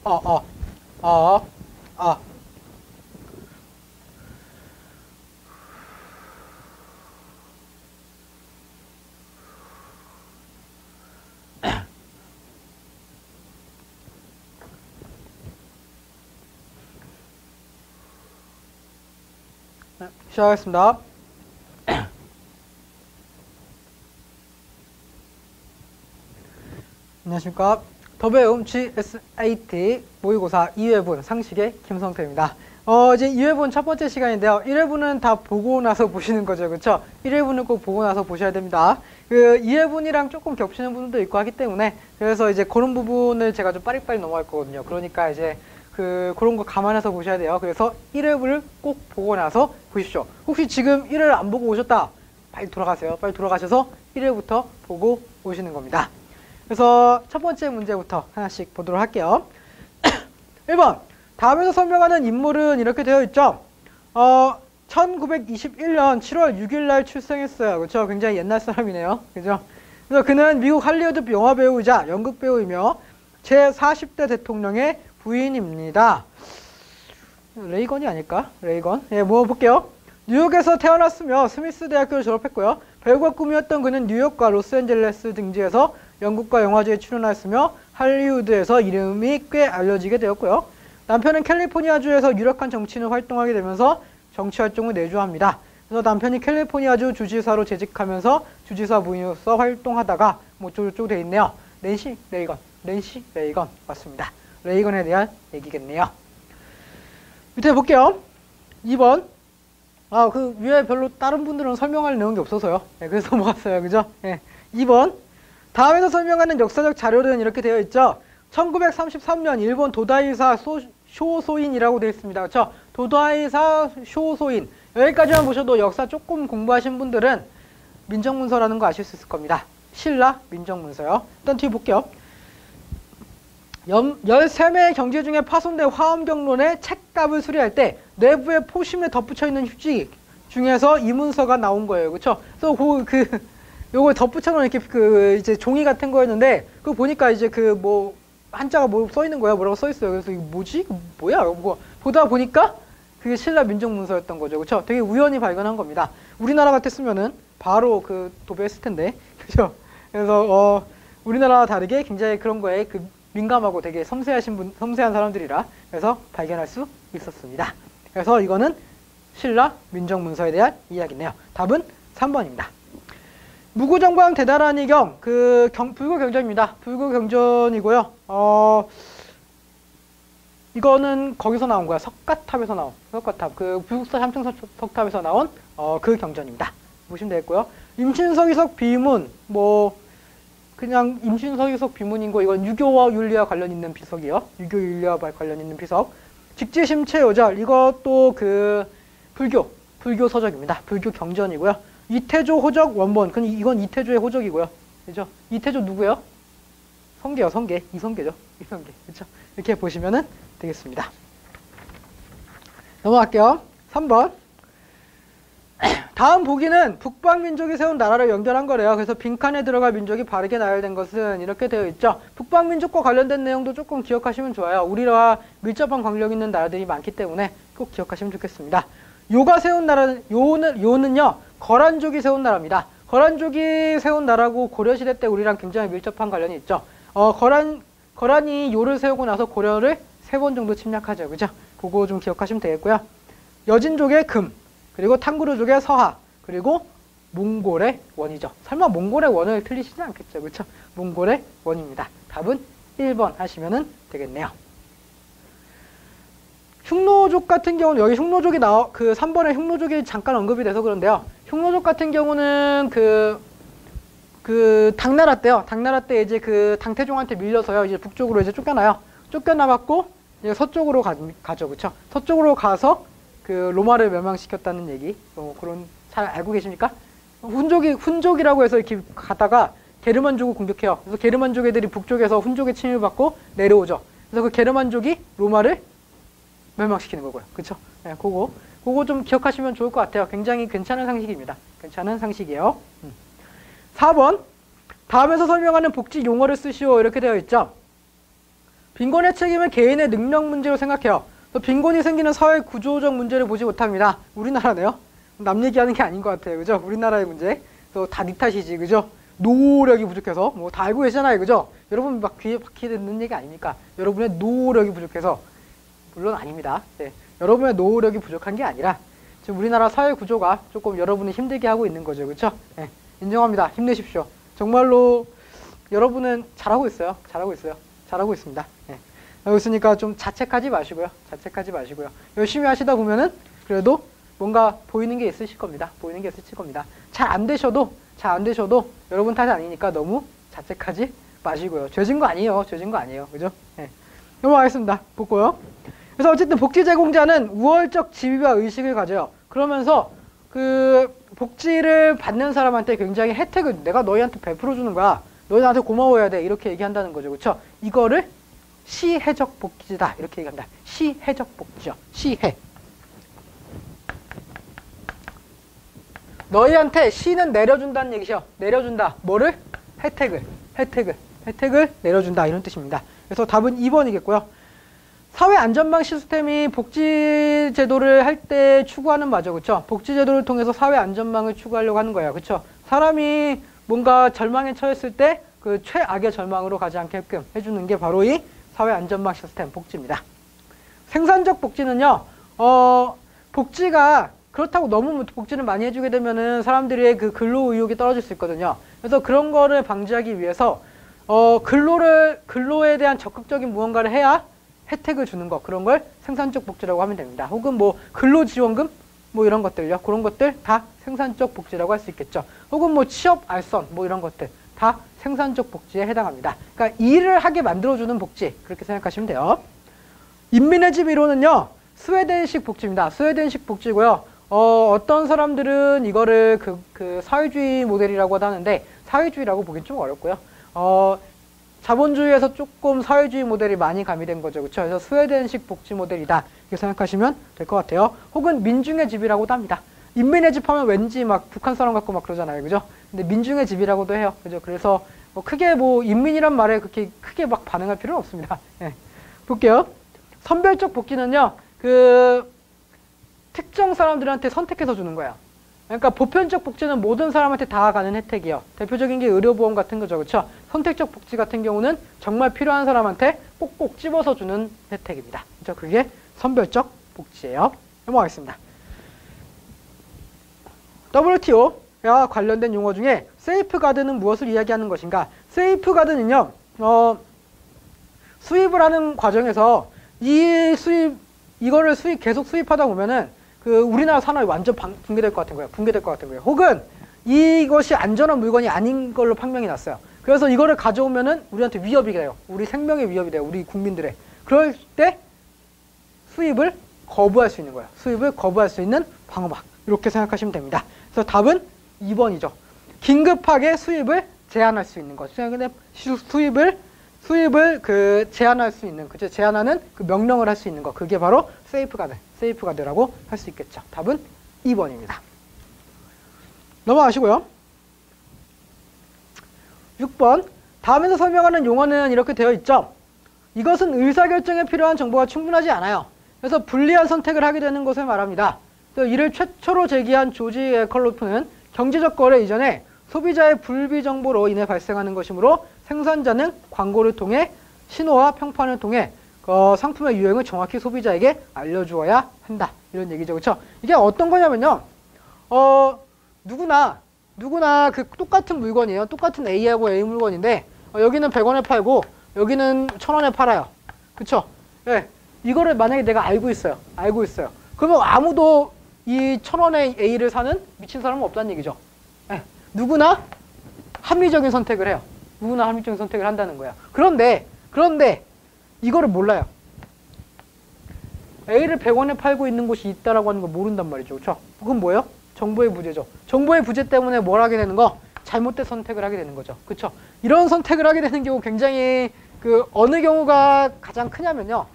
어. 네, 시작하겠습니다. 안녕하십니까. 더 배움 GSAT 모의고사 2회분 상식의 김성태입니다. 이제 2회분 첫 번째 시간인데요. 1회분은 다 보고 나서 보시는 거죠. 그쵸? 1회분은 꼭 보고 나서 보셔야 됩니다. 2회분이랑 조금 겹치는 부분도 있고 하기 때문에 그래서 이제 그런 부분을 제가 좀 빠리빠리 넘어갈 거거든요. 그러니까 이제 그런 거 감안해서 보셔야 돼요. 그래서 1회분을 꼭 보고 나서 보십시오. 혹시 지금 1회를 안 보고 오셨다? 빨리 돌아가세요. 빨리 돌아가셔서 1회부터 보고 오시는 겁니다. 그래서 첫 번째 문제부터 하나씩 보도록 할게요. 1번. 다음에서 설명하는 인물은 이렇게 되어 있죠. 1921년 7월 6일 날 출생했어요. 그렇죠? 굉장히 옛날 사람이네요. 그죠? 그래서 그는 미국 할리우드 영화 배우이자 연극 배우이며 제40대 대통령의 부인입니다. 레이건이 아닐까? 레이건. 예, 뭐 볼게요. 뉴욕에서 태어났으며 스미스 대학교를 졸업했고요. 배우가 꿈이었던 그는 뉴욕과 로스앤젤레스 등지에서 연극과 영화제에 출연하였으며 할리우드에서 이름이 꽤 알려지게 되었고요. 남편은 캘리포니아주에서 유력한 정치인으로 활동하게 되면서 정치 활동을 내주합니다. 그래서 남편이 캘리포니아주 주지사로 재직하면서 주지사 부인으로서 활동하다가 뭐 어쩌고저쩌고 되어 있네요. 낸시 레이건 맞습니다. 레이건에 대한 얘기겠네요. 밑에 볼게요. 2번. 그 위에 별로 다른 분들은 설명할 내용이 없어서요. 네, 그래서 넘어갔어요. 그죠? 네. 2번. 다음에서 설명하는 역사적 자료는 이렇게 되어 있죠. 1933년 일본 도다이사 쇼소인이라고 되어 있습니다. 그렇죠? 도다이사 쇼소인. 여기까지만 보셔도 역사 조금 공부하신 분들은 민정문서라는 거 아실 수 있을 겁니다. 신라 민정문서요. 일단 뒤에 볼게요. 13매의 경제 중에 파손된 화엄경론의 책값을 수리할 때 내부에 포심에 덧붙여 있는 휴지 중에서 이 문서가 나온 거예요. 그렇죠? 그래서 요걸 덧붙여 놓은 이렇게 이제 종이 같은 거였는데 그거 보니까 이제 한자가 뭐 써 있는 거야. 뭐라고 써 있어요. 그래서 이게 뭐지? 뭐야? 보다 보니까 그게 신라 민정문서였던 거죠. 그렇죠? 되게 우연히 발견한 겁니다. 우리나라 같았으면은 바로 도배했을 텐데. 그죠? 그래서 우리나라와 다르게 굉장히 그런 거에 민감하고 되게 섬세한 사람들이라 그래서 발견할 수 있었습니다. 그래서 이거는 신라 민정문서에 대한 이야기네요. 답은 3번입니다. 무구정방 대단한 이경, 불구경전입니다. 불구경전이고요. 이거는 거기서 나온 거야. 석가탑에서 나온, 석가탑. 불국사 3층 석탑에서 나온, 그 경전입니다. 보시면 되겠고요. 임신서기석 비문, 그냥 임신서기석 비문인 거, 이건 유교와 윤리와 관련 있는 비석이요. 유교 윤리와 관련 있는 비석. 직지심체 요절, 이것도 불교 서적입니다. 불교 경전이고요. 이태조 호적 원본. 이건 이태조의 호적이고요. 그죠? 이태조 누구예요? 성계요, 성계. 이성계죠. 이성계. 그렇죠? 이렇게 보시면은 되겠습니다. 넘어갈게요. 3번. 다음 보기는 북방민족이 세운 나라를 연결한 거래요. 그래서 빈칸에 들어갈 민족이 바르게 나열된 것은 이렇게 되어 있죠. 북방민족과 관련된 내용도 조금 기억하시면 좋아요. 우리와 밀접한 관련 있는 나라들이 많기 때문에 꼭 기억하시면 좋겠습니다. 요가 세운 나라는, 요는요, 거란족이 세운 나라입니다. 거란족이 세운 나라고 고려시대 때 우리랑 굉장히 밀접한 관련이 있죠. 거란이 요를 세우고 나서 고려를 3번 정도 침략하죠. 그죠? 그거 좀 기억하시면 되겠고요. 여진족의 금, 그리고 탕구르족의 서하, 그리고 몽골의 원이죠. 설마 몽골의 원을 틀리시지 않겠죠. 그렇죠? 몽골의 원입니다. 답은 1번 하시면 되겠네요. 흉노족 같은 경우는 여기 흉노족이 3번에 흉노족이 잠깐 언급이 돼서 그런데요. 흉노족 같은 경우는 당나라 때요. 당나라 때 이제 당태종한테 밀려서요. 이제 북쪽으로 이제 쫓겨나요. 쫓겨나갖고 이제 서쪽으로 가죠. 그쵸? 서쪽으로 가서 로마를 멸망시켰다는 얘기. 그런, 잘 알고 계십니까? 훈족이라고 해서 이렇게 가다가 게르만족을 공격해요. 그래서 게르만족 애들이 북쪽에서 훈족의 침입을 받고 내려오죠. 그래서 그 게르만족이 로마를 멸망시키는 거고요. 그쵸? 네, 그거 좀 기억하시면 좋을 것 같아요. 굉장히 괜찮은 상식입니다. 괜찮은 상식이에요. 4번. 다음에서 설명하는 복지 용어를 쓰시오. 이렇게 되어 있죠. 빈곤의 책임은 개인의 능력 문제로 생각해요. 빈곤이 생기는 사회 구조적 문제를 보지 못합니다. 우리나라네요. 남 얘기하는 게 아닌 것 같아요. 그죠? 우리나라의 문제. 또 다 니 탓이지. 그죠? 노력이 부족해서. 뭐 다 알고 계시잖아요. 그죠? 여러분 막 귀에 박히게 듣는 얘기 아닙니까? 여러분의 노력이 부족해서. 물론 아닙니다. 네. 여러분의 노력이 부족한 게 아니라 지금 우리나라 사회 구조가 조금 여러분을 힘들게 하고 있는 거죠. 그렇죠? 네. 인정합니다. 힘내십시오. 정말로 여러분은 잘하고 있어요. 잘하고 있어요. 잘하고 있습니다. 네. 하고 있으니까 좀 자책하지 마시고요. 자책하지 마시고요. 열심히 하시다 보면은 그래도 뭔가 보이는 게 있으실 겁니다. 보이는 게 있으실 겁니다. 잘 안 되셔도 여러분 탓이 아니니까 너무 자책하지 마시고요. 죄진 거 아니에요. 죄진 거 아니에요. 그죠? 네. 넘어가겠습니다. 보고요. 그래서 어쨌든 복지 제공자는 우월적 지위와 의식을 가져요. 그러면서 그 복지를 받는 사람한테 굉장히 혜택을 내가 너희한테 베풀어 주는 거야. 너희 나한테 고마워해야 돼. 이렇게 얘기한다는 거죠. 그렇죠? 이거를 시혜적 복지다. 이렇게 얘기합니다. 시혜적 복지요. 시혜. 너희한테 시는 내려준다는 얘기죠. 내려준다. 뭐를? 혜택을 내려준다. 이런 뜻입니다. 그래서 답은 2번이겠고요. 사회안전망 시스템이 복지제도를 할 때 추구하는 바죠. 그렇죠? 복지제도를 통해서 사회안전망을 추구하려고 하는 거예요. 그렇죠? 사람이 뭔가 절망에 처했을 때 그 최악의 절망으로 가지 않게끔 해주는 게 바로 이 사회안전망 시스템 복지입니다. 생산적 복지는요. 복지가 그렇다고 너무 복지를 많이 해주게 되면은 사람들의 그 근로 의욕이 떨어질 수 있거든요. 그래서 그런 거를 방지하기 위해서 근로에 대한 적극적인 무언가를 해야 혜택을 주는 거, 그런 걸 생산적 복지라고 하면 됩니다. 혹은 뭐 근로지원금 뭐 이런 것들요. 그런 것들 다 생산적 복지라고 할 수 있겠죠. 혹은 뭐 취업 알선 뭐 이런 것들 다 생산적 복지에 해당합니다. 그러니까 일을 하게 만들어주는 복지, 그렇게 생각하시면 돼요. 인민의 집 이론은요. 스웨덴식 복지입니다. 스웨덴식 복지고요. 어떤 사람들은 이거를 그 사회주의 모델이라고 하는데 사회주의라고 보긴 좀 어렵고요. 자본주의에서 조금 사회주의 모델이 많이 가미된 거죠. 그렇죠? 그래서 스웨덴식 복지 모델이다. 이렇게 생각하시면 될 것 같아요. 혹은 민중의 집이라고도 합니다. 인민의 집 하면 왠지 막 북한 사람 같고 막 그러잖아요. 그죠? 근데 민중의 집이라고도 해요. 그죠? 그래서 크게 뭐 인민이란 말에 그렇게 크게 막 반응할 필요는 없습니다. 네. 볼게요. 선별적 복지는요. 특정 사람들한테 선택해서 주는 거예요. 그러니까 보편적 복지는 모든 사람한테 다 가는 혜택이에요. 대표적인 게 의료보험 같은 거죠. 그렇죠? 선택적 복지 같은 경우는 정말 필요한 사람한테 꼭꼭 집어서 주는 혜택입니다. 그렇죠? 그게 선별적 복지예요. 넘어가겠습니다. WTO와 관련된 용어 중에 세이프가드는 무엇을 이야기하는 것인가? 세이프가드는요. 수입을 하는 과정에서 이거를 계속 수입하다 보면은 우리나라 산업이 완전 붕괴될 것 같은 거예요. 붕괴될 것 같은 거예요. 혹은 이것이 안전한 물건이 아닌 걸로 판명이 났어요. 그래서 이거를 가져오면은 우리한테 위협이 돼요. 우리 생명에 위협이 돼요. 우리 국민들의. 그럴 때 수입을 거부할 수 있는 거예요. 수입을 거부할 수 있는 방어막. 이렇게 생각하시면 됩니다. 그래서 답은 2번이죠. 긴급하게 수입을 제한할 수 있는 것. 수입을 제한할 수 있는, 그죠? 제한하는 명령을 할 수 있는 것. 그게 바로 세이프가드라고 할 수 있겠죠. 답은 2번입니다. 넘어가시고요. 6번. 다음에서 설명하는 용어는 이렇게 되어 있죠. 이것은 의사결정에 필요한 정보가 충분하지 않아요. 그래서 불리한 선택을 하게 되는 것을 말합니다. 그래서 이를 최초로 제기한 조지 에컬로프는 경제적 거래 이전에 소비자의 불비 정보로 인해 발생하는 것이므로 생산자는 광고를 통해 신호와 평판을 통해 상품의 유형을 정확히 소비자에게 알려주어야 한다. 이런 얘기죠. 그렇죠? 이게 어떤 거냐면요. 누구나 똑같은 물건이에요. 똑같은 A하고 A 물건인데 여기는 100원에 팔고 여기는 1000원에 팔아요. 그렇죠? 네. 이거를 만약에 내가 알고 있어요. 그러면 아무도 이 1000원의 A를 사는 미친 사람은 없다는 얘기죠. 네. 누구나 합리적인 선택을 해요. 누구나 합리적인 선택을 한다는 거야. 그런데 이거를 몰라요. A를 100원에 팔고 있는 곳이 있다라고 하는 거 모른단 말이죠. 그렇죠? 그건 뭐예요? 정보의 부재죠. 정보의 부재 때문에 뭘 하게 되는 거? 잘못된 선택을 하게 되는 거죠. 그렇죠? 이런 선택을 하게 되는 경우 굉장히 어느 경우가 가장 크냐면요.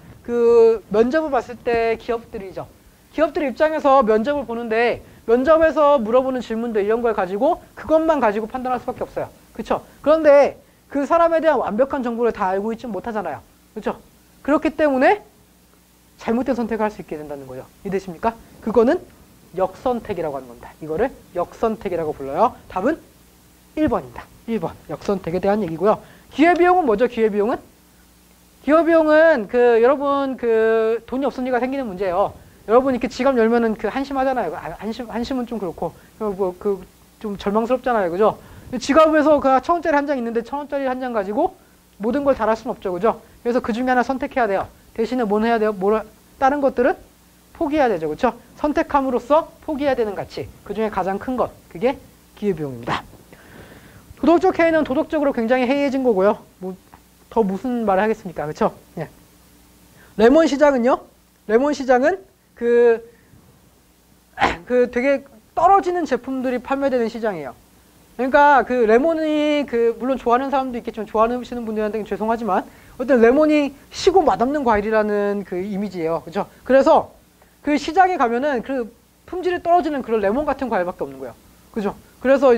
면접을 봤을 때 기업들이죠. 기업들 입장에서 면접을 보는데 면접에서 물어보는 질문들 이런 걸 가지고 그것만 가지고 판단할 수밖에 없어요. 그렇죠? 그런데 그 사람에 대한 완벽한 정보를 다 알고 있지 못하잖아요. 그렇죠? 그렇기 때문에 잘못된 선택을 할 수 있게 된다는 거죠. 이해되십니까? 그거는 역선택이라고 하는 겁니다. 이거를 역선택이라고 불러요. 답은 1번입니다. 1번. 역선택에 대한 얘기고요. 기회비용은 뭐죠? 기회비용은? 기회비용은 여러분 돈이 없으니까 생기는 문제예요. 여러분 이렇게 지갑 열면은 한심하잖아요. 한심은 좀 그렇고 좀 절망스럽잖아요. 그죠? 지갑에서 1,000원짜리 한 장 있는데 1,000원짜리 한 장 가지고 모든 걸 다 할 수는 없죠. 그죠? 그래서 그 중에 하나 선택해야 돼요. 대신에 뭘 해야 돼요? 다른 것들은 포기해야 되죠. 그렇죠? 선택함으로써 포기해야 되는 가치. 그 중에 가장 큰 것. 그게 기회비용입니다. 도덕적 해이는 도덕적으로 굉장히 해이해진 거고요. 더 무슨 말을 하겠습니까? 그렇죠? 예. 레몬 시장은요. 레몬 시장은 되게 떨어지는 제품들이 판매되는 시장이에요. 그러니까 레몬이 물론 좋아하는 사람도 있겠지만 좋아하시는 분들한테는 죄송하지만 어떤 레몬이 시고 맛없는 과일이라는 이미지예요. 그죠? 그래서 시장에 가면은 품질이 떨어지는 그런 레몬 같은 과일밖에 없는 거예요. 그죠? 그래서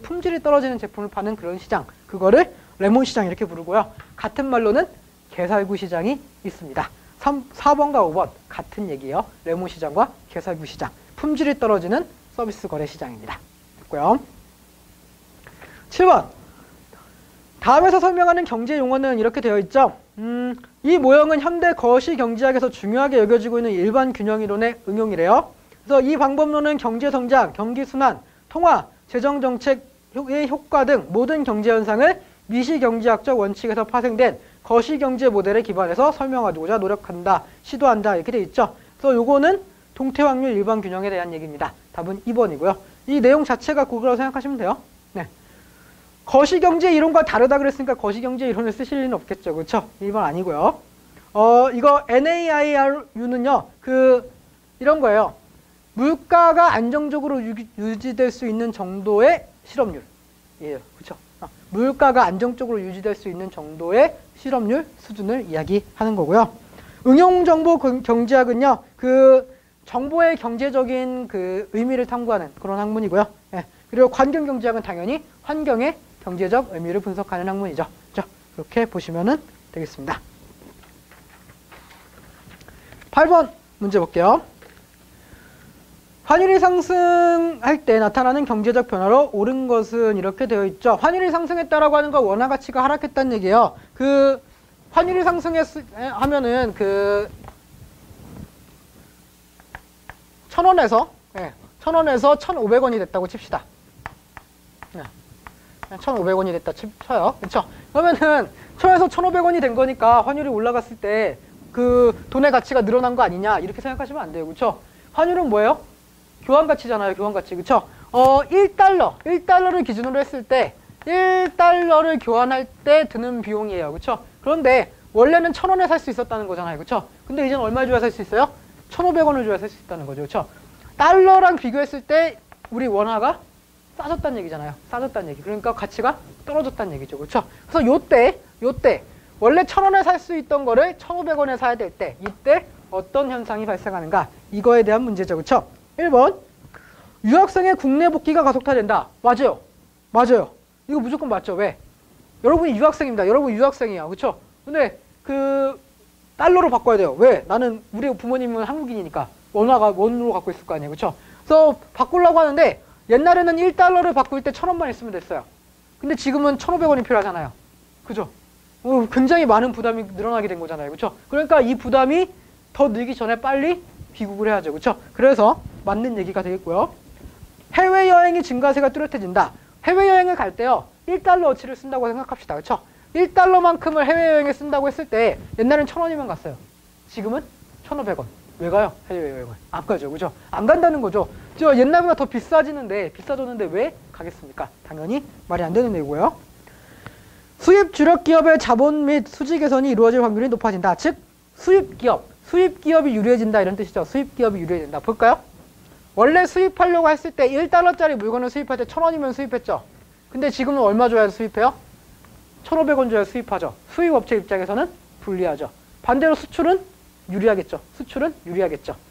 품질이 떨어지는 제품을 파는 그런 시장. 그거를 레몬 시장 이렇게 부르고요. 같은 말로는 게살구 시장이 있습니다. 4번과 5번 같은 얘기예요. 레몬 시장과 게살구 시장. 품질이 떨어지는 서비스 거래 시장입니다. 됐고요. 7번. 다음에서 설명하는 경제 용어는 이렇게 되어 있죠. 이 모형은 현대 거시 경제학에서 중요하게 여겨지고 있는 일반 균형 이론의 응용이래요. 그래서 이 방법론은 경제 성장, 경기 순환, 통화, 재정 정책의 효과 등 모든 경제 현상을 미시 경제학적 원칙에서 파생된 거시 경제 모델에 기반해서 설명하고자 노력한다, 시도한다 이렇게 되어 있죠. 그래서 요거는 동태 확률 일반 균형에 대한 얘기입니다. 답은 2번이고요. 이 내용 자체가 그거라고 생각하시면 돼요. 네. 거시경제 이론과 다르다 그랬으니까 거시경제 이론을 쓰실 일은 없겠죠. 그렇죠? 1번 아니고요. 이거 NAIRU는요. 이런 거예요. 물가가 안정적으로 유지될 수 있는 정도의 실업률. 예, 그렇죠? 물가가 안정적으로 유지될 수 있는 정도의 실업률 수준을 이야기하는 거고요. 응용정보 경제학은요. 정보의 경제적인 의미를 탐구하는 그런 학문이고요. 예. 그리고 환경경제학은 당연히 환경의 경제적 의미를 분석하는 학문이죠. 그렇죠? 그렇게 보시면 되겠습니다. 8번 문제 볼게요. 환율이 상승할 때 나타나는 경제적 변화로 옳은 것은 이렇게 되어 있죠. 환율이 상승했다라고 하는 건 원화 가치가 하락했다는 얘기예요. 환율이 상승하면은 1,000원에서 1,500원이 됐다고 칩시다. 1,500원이 됐다 쳐요. 그렇죠? 그러면은 1,000에서 1,500원이 된 거니까 환율이 올라갔을 때 돈의 가치가 늘어난 거 아니냐 이렇게 생각하시면 안 돼요. 그렇죠? 환율은 뭐예요? 교환 가치잖아요. 교환 가치. 그렇죠? 1달러를 기준으로 했을 때 1달러를 교환할 때 드는 비용이에요. 그렇죠? 그런데 원래는 1,000원에 살 수 있었다는 거잖아요. 그렇죠? 근데 이제는 얼마 줘야 살 수 있어요? 1,500원을 줘야 살 수 있다는 거죠. 그렇죠? 달러랑 비교했을 때 우리 원화가 싸졌다는 얘기잖아요. 싸졌다는 얘기. 그러니까 가치가 떨어졌다는 얘기죠. 그렇죠? 그래서 요때 원래 1,000원에 살 수 있던 거를 1,500원에 사야 될 때 이때 어떤 현상이 발생하는가? 이거에 대한 문제죠. 그렇죠? 1번. 유학생의 국내 복귀가 가속화된다. 맞아요. 맞아요. 이거 무조건 맞죠. 왜? 여러분이 유학생입니다. 여러분 유학생이야. 그렇죠? 근데 달러로 바꿔야 돼요. 왜? 나는 우리 부모님은 한국인이니까 원으로 갖고 있을 거 아니에요. 그렇죠? 그래서 바꾸려고 하는데 옛날에는 1달러를 바꿀 때 1,000원만 있으면 됐어요. 근데 지금은 1,500원이 필요하잖아요. 그죠? 굉장히 많은 부담이 늘어나게 된 거잖아요. 그렇죠? 그러니까 이 부담이 더 늘기 전에 빨리 귀국을 해야죠. 그렇죠? 그래서 맞는 얘기가 되겠고요. 해외여행이 증가세가 뚜렷해진다. 해외여행을 갈 때요. 1달러어치를 쓴다고 생각합시다. 그렇죠? 1달러만큼을 해외여행에 쓴다고 했을 때 옛날엔 1,000원이면 갔어요. 지금은 1,500원. 왜 가요? 해외여행을. 안 가죠. 그죠? 안 간다는 거죠. 옛날보다 더 비싸졌는데 왜 가겠습니까? 당연히 말이 안 되는 얘기고요. 수입 주력 기업의 자본 및 수지 개선이 이루어질 확률이 높아진다. 즉 수입기업이 유리해진다 이런 뜻이죠. 수입기업이 유리해진다. 볼까요? 원래 수입하려고 했을 때 1달러짜리 물건을 수입할 때 1,000원이면 수입했죠. 근데 지금은 얼마 줘야 수입해요? 1,500원 줘야 수입하죠. 수입업체 입장에서는 불리하죠. 반대로 수출은 유리하겠죠.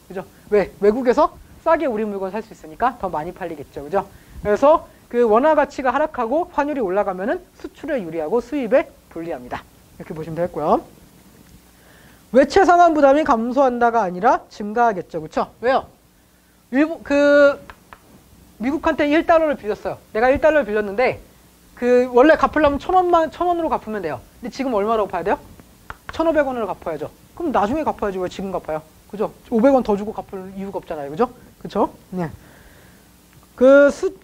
그죠? 왜? 외국에서 싸게 우리 물건 살 수 있으니까 더 많이 팔리겠죠. 그죠? 그래서 원화 가치가 하락하고 환율이 올라가면은 수출에 유리하고 수입에 불리합니다. 이렇게 보시면 되겠고요. 외채 상환 부담이 감소한다가 아니라 증가하겠죠. 그쵸? 왜요? 미국한테 1달러를 빌렸어요. 내가 1달러를 빌렸는데 원래 갚으려면 1,000원으로 갚으면 돼요. 근데 지금 얼마로 갚아야 돼요? 1,500원으로 갚아야죠. 그럼 나중에 갚아야죠. 왜 지금 갚아요? 그죠? 500원 더 주고 갚을 이유가 없잖아요. 그죠? 그쵸? 네.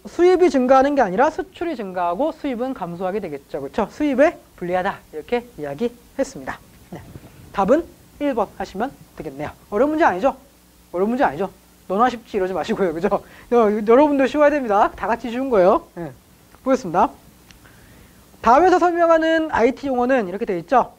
수입이 증가하는 게 아니라 수출이 증가하고 수입은 감소하게 되겠죠. 그쵸? 수입에 불리하다. 이렇게 이야기했습니다. 네. 답은 1번 하시면 되겠네요. 어려운 문제 아니죠? 어려운 문제 아니죠? 너나 쉽지 이러지 마시고요. 그죠? 여러분도 쉬워야 됩니다. 다 같이 쉬운 거예요. 네. 보겠습니다. 다음에서 설명하는 IT 용어는 이렇게 되어 있죠.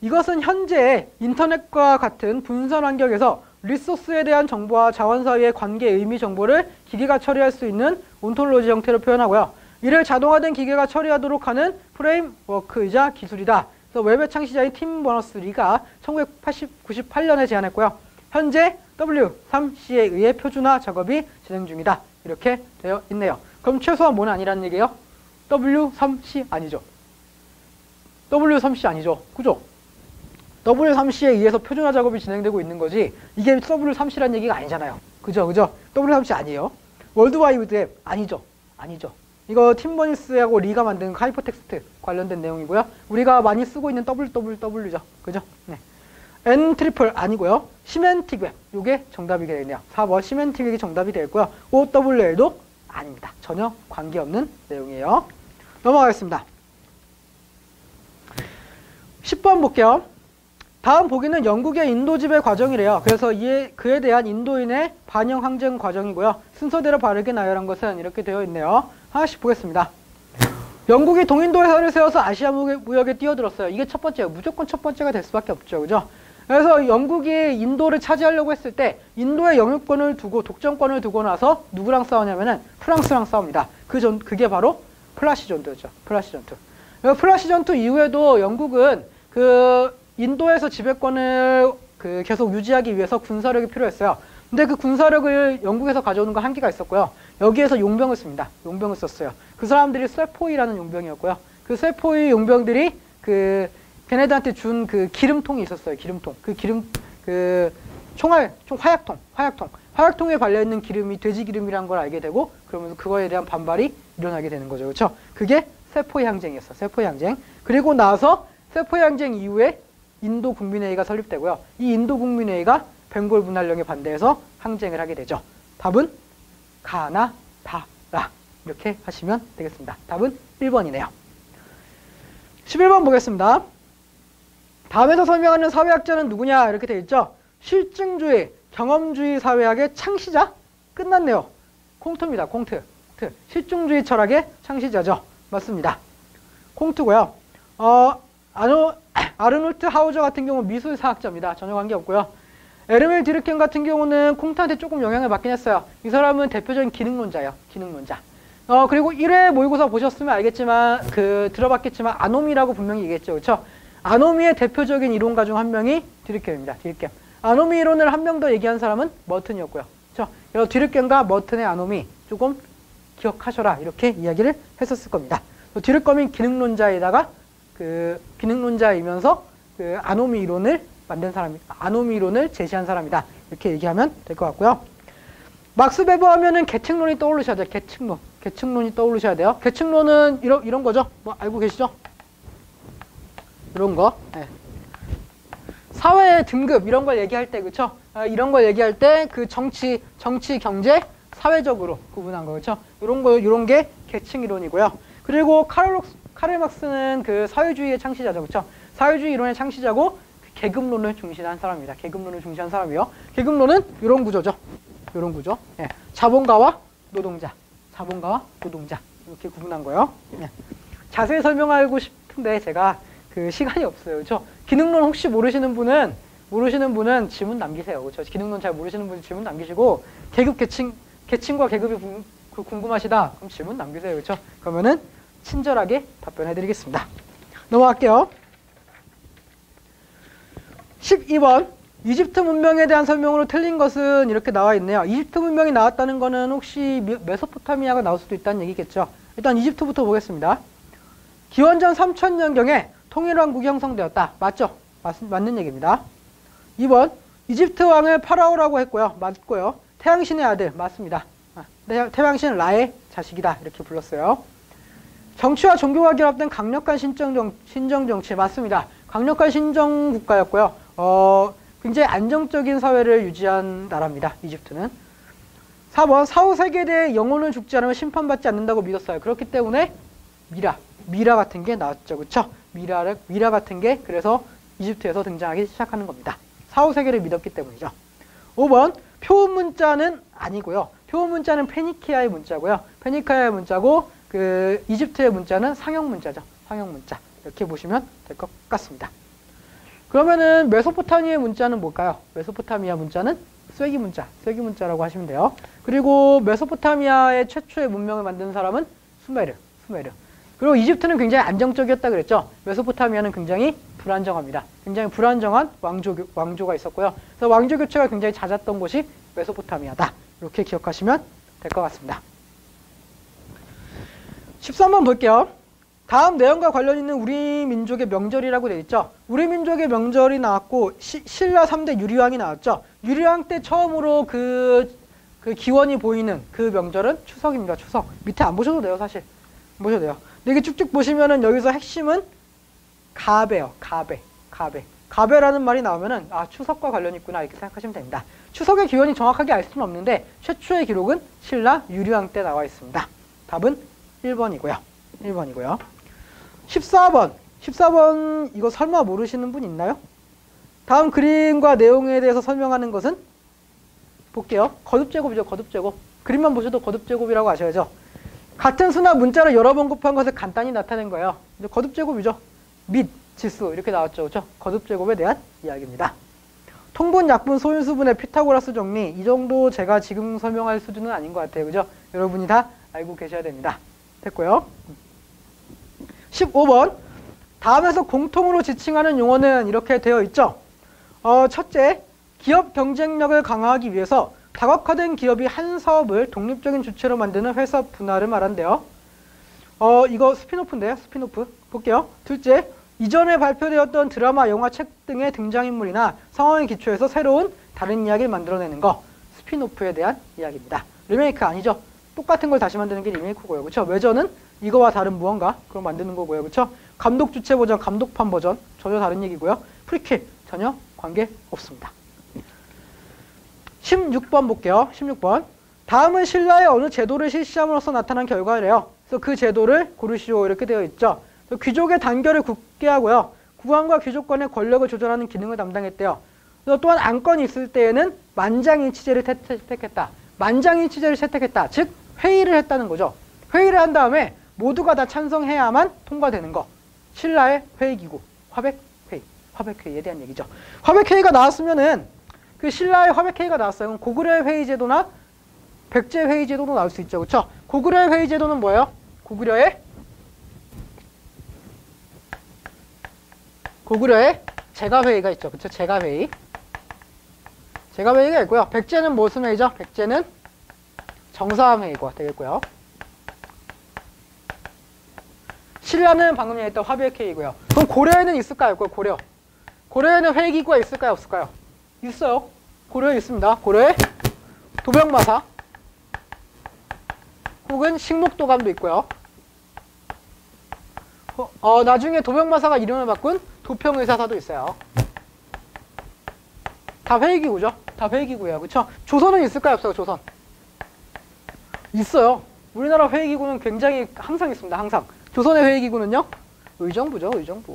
이것은 현재 인터넷과 같은 분산 환경에서 리소스에 대한 정보와 자원 사이의 관계 의미 정보를 기계가 처리할 수 있는 온톨로지 형태로 표현하고요. 이를 자동화된 기계가 처리하도록 하는 프레임워크이자 기술이다. 그래서 웹의 창시자인 팀 버너스-리가 1998년에 제안했고요. 현재 W3C에 의해 표준화 작업이 진행 중이다. 이렇게 되어 있네요. 그럼 최소한 뭐는 아니라는 얘기예요? W3C 아니죠. W3C 아니죠. 그죠? W3C에 의해서 표준화 작업이 진행되고 있는 거지 이게 W3C라는 얘기가 아니잖아요. 그죠? 그죠? W3C 아니에요. 월드와이드 웹 아니죠. 아니죠. 이거 팀 버너스하고 리가 만든 하이퍼텍스트 관련된 내용이고요. 우리가 많이 쓰고 있는 WWW죠. 그죠? 네. N-트리플 아니고요. 시멘틱 웹. 이게 정답이 되겠네요. 4번 시멘틱 웹이 정답이 되겠고요. OWL도 아닙니다. 전혀 관계없는 내용이에요. 넘어가겠습니다. 10번 볼게요. 다음 보기는 영국의 인도 지배 과정이래요. 그래서 그에 대한 인도인의 반영 항쟁 과정이고요. 순서대로 바르게 나열한 것은 이렇게 되어 있네요. 하나씩 보겠습니다. 영국이 동인도해협을 세워서 아시아 무역에 뛰어들었어요. 이게 첫 번째예요. 무조건 첫 번째가 될 수밖에 없죠. 그죠? 그래서 영국이 인도를 차지하려고 했을 때 인도의 영유권을 두고 독점권을 두고 나서 누구랑 싸우냐면은 프랑스랑 싸웁니다. 그게 바로 플라시 전투였죠. 플라시 전투. 플라시 전투 이후에도 영국은 인도에서 지배권을 계속 유지하기 위해서 군사력이 필요했어요. 근데 그 군사력을 영국에서 가져오는 건 한계가 있었고요. 여기에서 용병을 씁니다. 용병을 썼어요. 그 사람들이 세포이라는 용병이었고요. 그 세포이 용병들이 걔네들한테 준 기름통이 있었어요. 기름통. 화약통에 발려있는 기름이 돼지 기름이란 걸 알게 되고 그러면서 그거에 대한 반발이 일어나게 되는 거죠. 그렇죠? 그게 세포이 항쟁이었어요. 세포이 항쟁. 그리고 나서 세포이 항쟁 이후에 인도 국민회의가 설립되고요. 이 인도 국민회의가 벵골 분할령에 반대해서 항쟁을 하게 되죠. 답은 가나다라 이렇게 하시면 되겠습니다. 답은 1번이네요. 11번 보겠습니다. 다음에서 설명하는 사회학자는 누구냐 이렇게 되어 있죠. 실증주의, 경험주의 사회학의 창시자? 끝났네요. 콩트입니다. 콩트. 실증주의 철학의 창시자죠. 맞습니다. 콩트고요. 아르놀트 하우저 같은 경우는 미술사학자입니다. 전혀 관계없고요. 에르멜 디르켄 같은 경우는 콩트한테 조금 영향을 받긴 했어요. 이 사람은 대표적인 기능론자예요. 기능론자. 그리고 1회 모의고사 보셨으면 알겠지만 들어봤겠지만 아노미라고 분명히 얘기했죠. 그렇죠? 아노미의 대표적인 이론가 중 한 명이 디르켄입니다. 디르켄. 아노미 이론을 한 명 더 얘기한 사람은 머튼이었고요. 그렇죠? 그래서 디르켄과 머튼의 아노미 조금 기억하셔라 이렇게 이야기를 했었을 겁니다. 디르켄은 기능론자에다가 기능론자이면서 아노미 이론을 만든 사람이다. 아노미 이론을 제시한 사람이다. 이렇게 얘기하면 될 것 같고요. 막스 베버 하면은 계층론이 떠오르셔야 돼요. 계층론이 떠오르셔야 돼요. 계층론은 이런 거죠. 뭐 알고 계시죠? 이런 거. 네. 사회의 등급 이런 걸 얘기할 때 그렇죠? 이런 걸 얘기할 때 정치, 경제, 사회적으로 구분한 거 그렇죠? 이런 게 계층 이론이고요. 그리고 카를 막스는 사회주의의 창시자죠. 그렇죠? 사회주의 이론의 창시자고 계급론을 중시한 사람입니다. 계급론을 중시한 사람이요. 계급론은 이런 구조죠. 이런 구조. 예. 자본가와 노동자. 이렇게 구분한 거예요. 예. 자세히 설명하고 싶은데 제가 시간이 없어요. 그렇죠? 기능론 혹시 모르시는 분은 질문 남기세요. 그렇죠? 기능론 잘 모르시는 분은 질문 남기시고 계층과 계급이 궁금하시다. 그럼 질문 남기세요. 그렇죠? 그러면은 친절하게 답변해 드리겠습니다. 넘어갈게요. 12번 이집트 문명에 대한 설명으로 틀린 것은 이렇게 나와 있네요. 이집트 문명이 나왔다는 거는 혹시 메소포타미아가 나올 수도 있다는 얘기겠죠. 일단 이집트부터 보겠습니다. 기원전 3000년경에 통일왕국이 형성되었다. 맞죠? 맞는 얘기입니다. 2번 이집트 왕을 파라오라고 했고요. 맞고요. 태양신의 아들 맞습니다. 태양신 라의 자식이다 이렇게 불렀어요. 정치와 종교가 결합된 강력한 신정 정치 맞습니다. 강력한 신정 국가였고요. 굉장히 안정적인 사회를 유지한 나라입니다. 이집트는. 4번 사후 세계대의 영혼은 죽지 않으면 심판받지 않는다고 믿었어요. 그렇기 때문에 미라 같은 게 나왔죠. 그렇죠? 미라 같은 게 그래서 이집트에서 등장하기 시작하는 겁니다. 사후 세계를 믿었기 때문이죠. 5번 표음 문자는 아니고요. 표음 문자는 페니키아의 문자고요. 페니키아의 문자고 그 이집트의 문자는 상형 문자죠. 상형 문자. 이렇게 보시면 될 것 같습니다. 그러면은 메소포타미아의 문자는 뭘까요? 메소포타미아 문자는 쐐기 문자라고 하시면 돼요. 그리고 메소포타미아의 최초의 문명을 만든 사람은 수메르. 그리고 이집트는 굉장히 안정적이었다 그랬죠. 메소포타미아는 굉장히 불안정합니다. 굉장히 불안정한 왕조가 있었고요. 그래서 왕조 교체가 굉장히 잦았던 곳이 메소포타미아다. 이렇게 기억하시면 될 것 같습니다. 13번 볼게요. 다음 내용과 관련 있는 우리 민족의 명절이라고 되어 있죠. 우리 민족의 명절이 나왔고 신라 3대 유리왕이 나왔죠. 유리왕 때 처음으로 그 기원이 보이는 그 명절은 추석입니다. 추석. 밑에 안 보셔도 돼요. 사실. 안 보셔도 돼요. 근데 이게 쭉쭉 보시면은 여기서 핵심은 가베요. 가베라는 말이 나오면은 추석과 관련이 있구나 이렇게 생각하시면 됩니다. 추석의 기원이 정확하게 알 수는 없는데 최초의 기록은 신라 유리왕 때 나와 있습니다. 답은 1번이고요. 14번 이거 설마 모르시는 분 있나요? 다음 그림과 내용에 대해서 설명하는 것은 볼게요. 거듭제곱이죠. 거듭제곱. 그림만 보셔도 거듭제곱이라고 아셔야죠. 같은 수나 문자를 여러 번 곱한 것을 간단히 나타낸 거예요. 이제 거듭제곱이죠. 및 지수 이렇게 나왔죠. 그렇죠? 거듭제곱에 대한 이야기입니다. 통분, 약분, 소인수분의 피타고라스 정리 이 정도 제가 지금 설명할 수준은 아닌 것 같아요. 그죠? 여러분이 다 알고 계셔야 됩니다. 됐고요. 15번 다음에서 공통으로 지칭하는 용어는 이렇게 되어 있죠. 첫째, 기업 경쟁력을 강화하기 위해서 다각화된 기업이 한 사업을 독립적인 주체로 만드는 회사 분할을 말한대요. 이거 스피노프인데요. 스피노프. 볼게요. 둘째, 이전에 발표되었던 드라마, 영화, 책 등의 등장인물이나 상황에 기초해서 새로운 다른 이야기를 만들어내는 거. 스피노프에 대한 이야기입니다. 리메이크 아니죠. 똑같은 걸 다시 만드는 게 리메이크고요. 그렇죠? 외전은 이거와 다른 무언가 그걸 만드는 거고요. 그렇죠? 감독 주체 버전, 감독판 버전 전혀 다른 얘기고요. 프리퀄 전혀 관계 없습니다. 16번 볼게요. 16번. 다음은 신라의 어느 제도를 실시함으로써 나타난 결과래요. 그래서 그 제도를 고르시오 이렇게 되어 있죠. 귀족의 단결을 굳게 하고요. 국왕과 귀족 간의 권력을 조절하는 기능을 담당했대요. 그래서 또한 안건이 있을 때에는 만장일치제를 채택했다. 만장일치제를 채택했다. 즉 회의를 했다는 거죠. 회의를 한 다음에 모두가 다 찬성해야만 통과되는 거. 신라의 회의기구, 화백회의에 대한 얘기죠. 화백회의가 나왔으면은 그 신라의 화백회의가 나왔어요. 그럼 고구려의 회의제도나 백제 회의제도도 나올 수 있죠. 그렇죠? 고구려의 회의제도는 뭐예요? 고구려의 제가회의가 있죠. 그렇죠? 제가회의가 있고요. 백제는 무슨 회의죠? 백제는 정사함회의가 되겠고요. 신라는 방금 얘기했던 화백회의고요. 그럼 고려에는 있을까요? 고려에는 회의기구가 있을까요? 없을까요? 있어요. 고려에 있습니다. 고려에 도병마사 혹은 식목도감도 있고요. 나중에 도병마사가 이름을 바꾼 도평의사사도 있어요. 다 회의기구죠. 다 회의기구예요. 그렇죠? 조선은 있을까요? 없어요? 조선. 있어요. 우리나라 회의기구는 굉장히 항상 있습니다. 항상. 조선의 회의기구는요? 의정부죠. 의정부.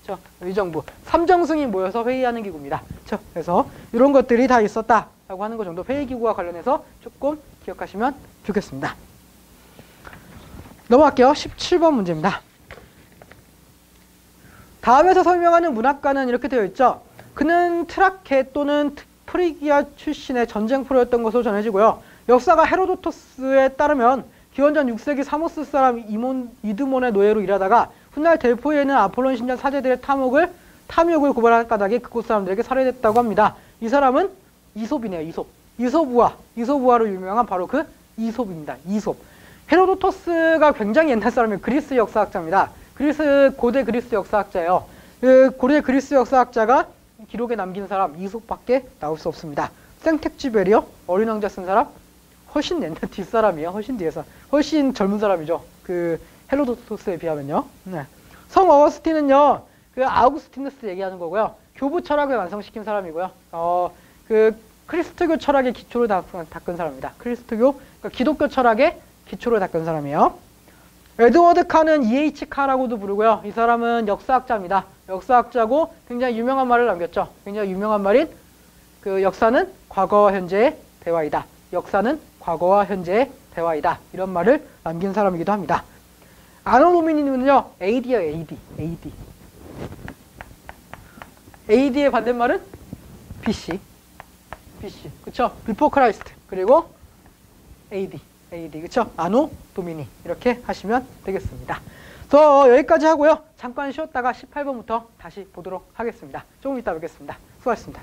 그렇죠? 의정부. 삼정승이 모여서 회의하는 기구입니다. 그렇죠? 그래서 이런 것들이 다 있었다라고 하는 것 정도 회의기구와 관련해서 조금 기억하시면 좋겠습니다. 넘어갈게요. 17번 문제입니다. 다음에서 설명하는 문학가는 이렇게 되어 있죠. 그는 트라케 또는 프리기아 출신의 전쟁포로였던 것으로 전해지고요. 역사가 헤로도토스에 따르면 기원전 6세기 사모스 사람 이드몬의 노예로 일하다가 훗날 델포이에 있는 아폴론 신전 사제들의 탐욕을 고발한 까닭에 그곳 사람들에게 살해됐다고 합니다. 이 사람은 이솝이네요. 이솝우화로 유명한 바로 그 이솝입니다. 이솝. 헤로도토스가 굉장히 옛날 사람이에요. 그리스 역사학자입니다. 고대 그리스 역사학자예요. 그 고대 그리스 역사학자가 기록에 남긴 사람 이솝밖에 나올 수 없습니다. 생텍쥐베리요? 어린 왕자 쓴 사람? 훨씬 옛날 뒷사람이에요. 훨씬 뒤에서. 훨씬 젊은 사람이죠. 그 헤로도토스에 비하면요. 네. 성 어거스틴은요. 그 아우구스티누스 얘기하는 거고요. 교부 철학을 완성시킨 사람이고요. 그 크리스토교 철학의 기초를 닦은 사람입니다. 크리스토교, 그러니까 기독교 철학의 기초를 닦은 사람이에요. 에드워드 카는 E.H. 카라고도 부르고요. 이 사람은 역사학자입니다. 역사학자고 굉장히 유명한 말을 남겼죠. 굉장히 유명한 말인 그 역사는 과거와 현재의 대화이다. 역사는 과거와 현재의 대화이다. 이런 말을 남긴 사람이기도 합니다. 아노 도미니는요. AD예요. AD. AD의 반대말은 BC. 그쵸? Before Christ. 그리고 AD. 그쵸? 아노 도미니. 이렇게 하시면 되겠습니다. 여기까지 하고요. 잠깐 쉬었다가 18번부터 다시 보도록 하겠습니다. 조금 이따 뵙겠습니다. 수고하셨습니다.